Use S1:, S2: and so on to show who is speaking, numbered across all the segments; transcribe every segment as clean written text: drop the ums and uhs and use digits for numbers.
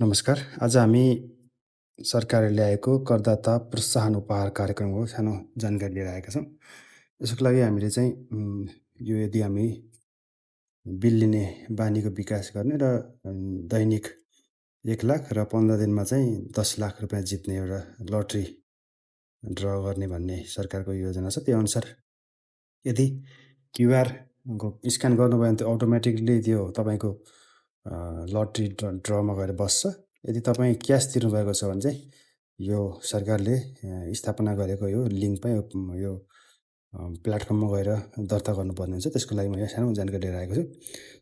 S1: नमस्कार। आज हामी सरकारले ल्याएको करदाता प्रोत्साहन उपहार कार्यक्रमको सानो जानकारी लिएर आएका छौँ। यसको लागि हामीले चाहिँ यो यदि हामी बिल लिने बानीको विकास गर्ने र दैनिक 1,00,000 र 15 दिनमा चाहिँ 10,00,000 रुपियाँ जित्ने एउटा लटरी ड्र गर्ने भन्ने सरकारको योजना छ। त्योअनुसार यदि क्युआरको स्क्यान गर्नुभयो भने त्यो अटोमेटिकली त्यो तपाईँको लटरी ड्रमा गएर बस्छ। यदि तपाईँ क्यास तिर्नुभएको छ भने चाहिँ यो सरकारले स्थापना गरेको यो लिङ्कमै यो प्लेटफर्ममा गएर दर्ता गर्नुपर्ने हुन्छ। त्यसको लागि म यहाँ सानो जानकारी लिएर आएको छु।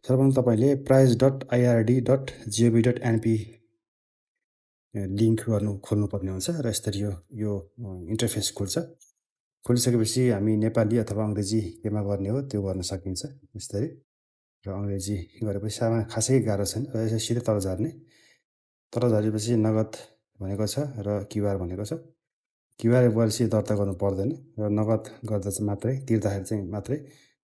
S1: सर्वप्रथम तपाईँले prize.ird.gov.np लिङ्क खोल्नुपर्ने हुन्छ र यसरी यो इन्टरफेस खुल्छ। खोलिसकेपछि हामी नेपाली अथवा अङ्ग्रेजी केमा गर्ने हो त्यो गर्न सकिन्छ यसरी। र अङ्ग्रेजी गरेपछि खासै गाह्रो छैन र यसरी सिधै तल झर्ने। तल झरेपछि नगद भनेको छ र क्युआर भनेको छ। क्युआर गरेपछि दर्ता गर्नु पर्दैन र नगद गर्दा चाहिँ मात्रै तिर्दाखेरि चाहिँ मात्रै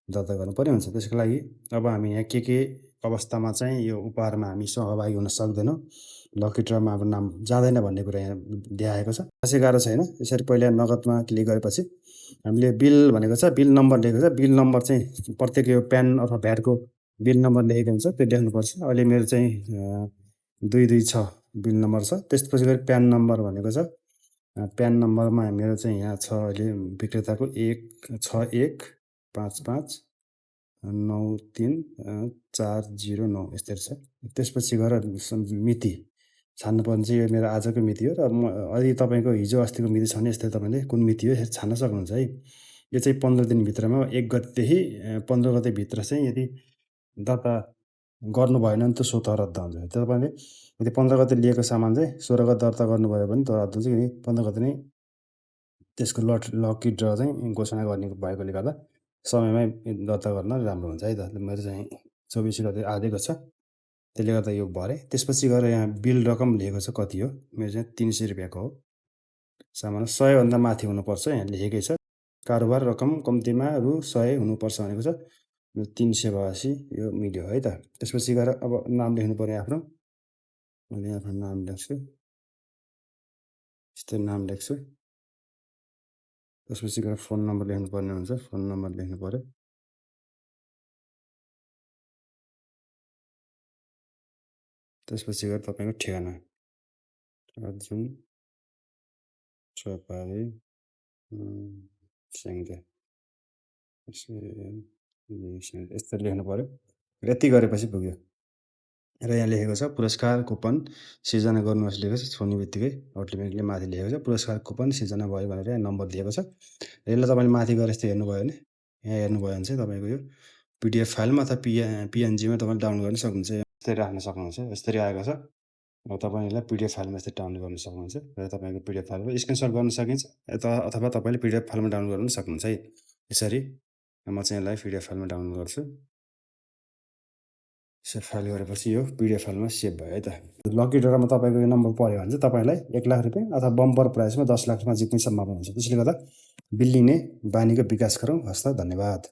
S1: दर्ता गर्नुपर्ने हुन्छ। त्यसको लागि अब हामी यहाँ के अवस्थामा चाहिँ यो उपहारमा हामी सहभागी हुन सक्दैनौँ, लकी ड्रमा हाम्रो नाम जाँदैन भन्ने कुरा यहाँ देखाएको छ। खासै गाह्रो छैन। यसरी पहिला नगदमा क्लिक गरेपछि हामीले बिल भनेको छ, बिल नम्बर लेखेको छ। बिल नम्बर चाहिँ प्रत्येक यो प्यान अथवा भ्याटको बिल नम्बर लेखेको हुन्छ, त्यो लेख्नुपर्छ। अहिले मेरो चाहिँ 226 बिल नम्बर छ। त्यसपछि गरी प्यान नम्बर भनेको छ। प्यान नम्बरमा मेरो चाहिँ यहाँ छ अहिले विक्रेताको 1615593 409 यस्तरी छ। त्यसपछि गएर मिति छान्नुपर्ने चाहिँ यो मेरो आजको मिति हो र यदि तपाईँको हिजो अस्तिको मिति छ भने यस्तै तपाईँले कुन मिति हो यसरी छान्न सक्नुहुन्छ है। यो चाहिँ 15 दिनभित्रमा 1 गतेदेखि 15 गतेभित्र चाहिँ यदि दर्ता गर्नु भएन भने त्यो स्वतः रद्द हुन्छ। तपाईँले यदि 15 गते लिएको सामान चाहिँ 16 गते दर्ता गर्नुभयो भने त्यो रद्द हुन्छ। किनकि 15 गते नै त्यसको लकी ड्र चाहिँ घोषणा गर्ने भएकोले गर्दा समयमै दर्ता गर्न राम्रो हुन्छ है त। मेरो चाहिँ 24 गते आएको छ, त्यसले गर्दा यो भरेँ। त्यसपछि गएर यहाँ बिल रकम लेखेको छ कति हो, मेरो चाहिँ 300 रुपियाँको हो। सामान 100 भन्दा माथि हुनुपर्छ यहाँ लेखेकै छ। कारोबार रकम कम्तीमा रु 100 हुनुपर्छ भनेको छ। 300 भएपछि यो मिल्यो है त। त्यसपछि गएर अब नाम लेख्नु पर्यो आफ्नो। मैले आफ्नो नाम लेख्छु, यस्तै नाम लेख्छु। त्यसपछि गएर फोन नम्बर लेख्नुपर्ने हुन्छ, फोन नम्बर लेख्नु पर्यो। त्यसपछि गएर तपाईँको ठेगाना अर्जुन चौपारी स्याङ्जा यस्तरी लेख्नु पर्यो। यति गरेपछि पुग्यो। र यहाँ लेखेको छ पुरस्कार कुपन सिर्जना गर्नुहोस् लेखेको छ। छुने बित्तिकै अटोमेटिकली माथि लेखेको छ पुरस्कार कुपन सिर्जना भयो भनेर यहाँ नम्बर दिएको छ। यसलाई तपाईँले माथि गएर यस्तो हेर्नुभयो भने यहाँ हेर्नुभयो भने चाहिँ तपाईँको यो पिडिएफ फाइलमा अथवा पिएनजीमा तपाईँले डाउनलोड गर्न सक्नुहुन्छ। यस्तरी राख्न सक्नुहुन्छ। यस्तरी आएको छ। अब तपाईँलाई पिडिएफ फाइलमा यस्तरी डाउनलोड गर्न सक्नुहुन्छ र तपाईँको पिडिएफ फाइलमा स्क्रिनसट गर्न सकिन्छ अथवा तपाईँले पिडिएफ फाइलमा डाउनलोड गर्न सक्नुहुन्छ है। यसरी म चाहिँ यसलाई पिडिएफ फाइलमा डाउनलोड गर्छु। सेभ फाइल गरेपछि यो पिडिएफ फाइलमा सेभ भयो है त। लकी ड्रमा तपाईँको यो नम्बर पऱ्यो भने चाहिँ तपाईँलाई 1,00,000 रुपियाँ अथवा बम्पर प्राइजमा 10,00,000 रुपियाँ जित्ने सम्भावना हुन्छ। त्यसले गर्दा बिल लिने बानीको विकास गरौँ। हस्त, धन्यवाद।